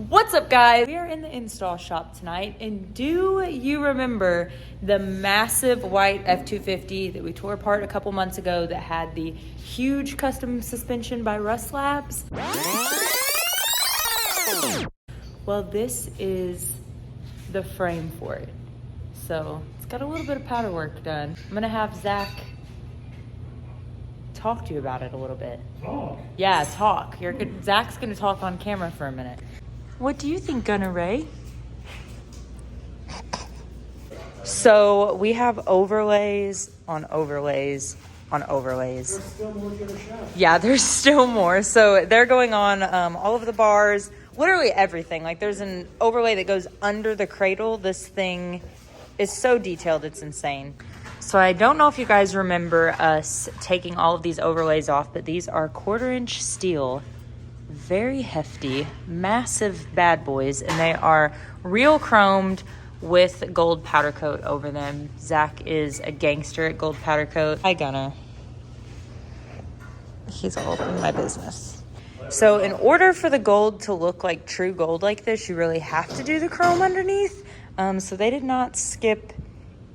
What's up, guys? We are in the install shop tonight, and do you remember the massive white F-250 that we tore apart a couple months ago that had the huge custom suspension by Rust Labs? Well, this is the frame for it. So it's got a little bit of powder work done. I'm gonna have Zach talk to you about it a little bit. Talk? Yeah, talk. Zach's gonna talk on camera for a minute. What do you think, Gunner Ray? So we have overlays on overlays on overlays. There's still more to get a shot. Yeah, there's still more. So they're going on all of the bars, literally everything. Like there's an overlay that goes under the cradle. This thing is so detailed, it's insane. So I don't know if you guys remember us taking all of these overlays off, but these are 1/4-inch steel. Very hefty, massive bad boys, and they are real chromed with gold powder coat over them. Zach is a gangster at gold powder coat. Hi, Gunner. He's all up in my business. So in order for the gold to look like true gold like this, you really have to do the chrome underneath. So they did not skip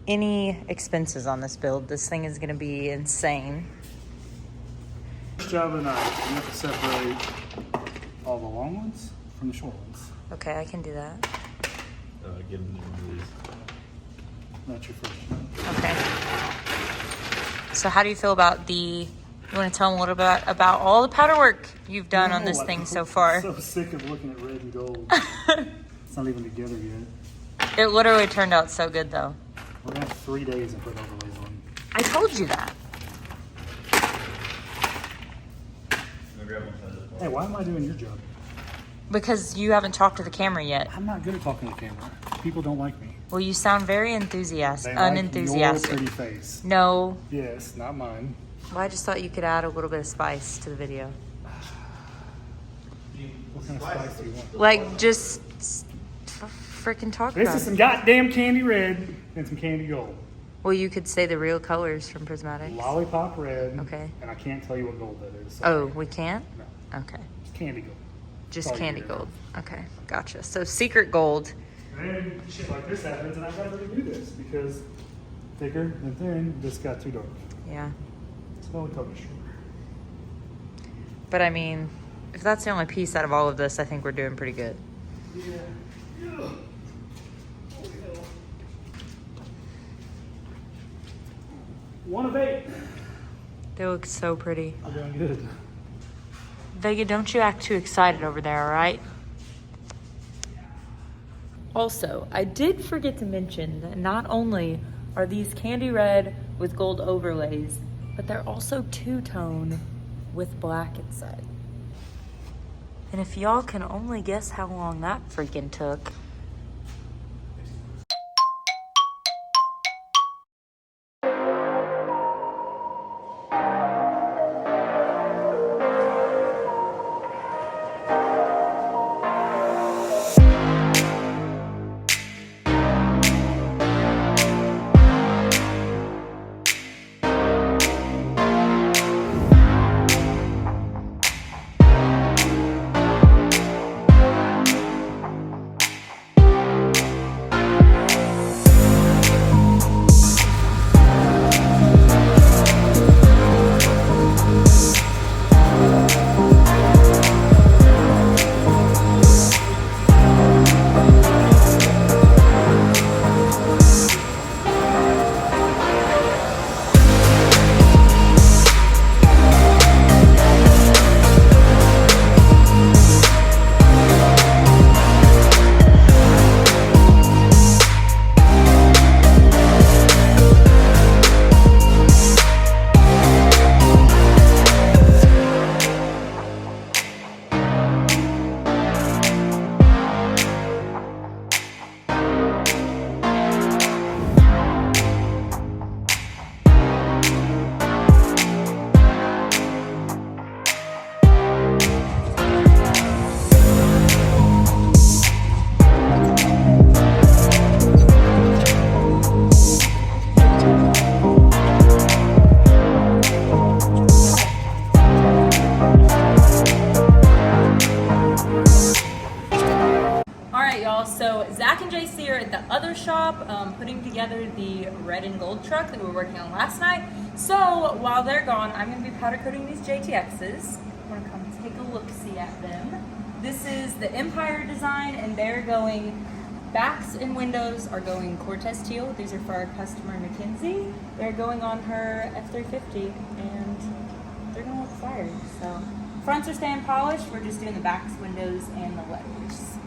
any expenses on this build. This thing is going to be insane. First job of the night, you have to separate all the long ones from the short ones. Okay, I can do that. Give them these. That's your first. Okay. So how do you feel about you want to tell them a little bit about all the powder work you've done on this thing so far? I'm so sick of looking at red and gold. It's not even together yet. It literally turned out so good, though. We're going to have 3 days and put overlays on. I told you that. Hey, why am I doing your job? Because you haven't talked to the camera yet. I'm not good at talking to the camera. People don't like me. Well, you sound very They unenthusiastic. like your pretty face. No. Yes, not mine. Well, I just thought you could add a little bit of spice to the video. What kind of spice do you want? Like, just freaking talk This about is it. some goddamn candy red and some candy gold. Well, you could say the real colors from Prismatics. Lollipop red. Okay. And I can't tell you what gold that is. Oh, we can't? No, Okay. it's candy gold. Just That's all you candy need. gold. Okay, gotcha. So secret gold. And shit like this happens, and I've got to redo this because thicker than thin just got too dark. Yeah. So we cover short. But I mean, if that's the only piece out of all of this, I think we're doing pretty good. Yeah. Yeah. 1 of 8. They look so pretty. I'm doing good. Vega, don't you act too excited over there, all right? Also, I did forget to mention that not only are these candy red with gold overlays, but they're also two-tone with black inside. And if y'all can only guess how long that freaking took. putting together the red and gold truck that we were working on last night. So while they're gone, I'm going to be powder coating these JTXs. I'm going to come take a look-see at them. This is the Empire design, and they're going, backs and windows are going Cortez teal. These are for our customer, Mackenzie. They're going on her F350, and they're going to look fire. So fronts are staying polished. We're just doing the backs, windows, and the letters.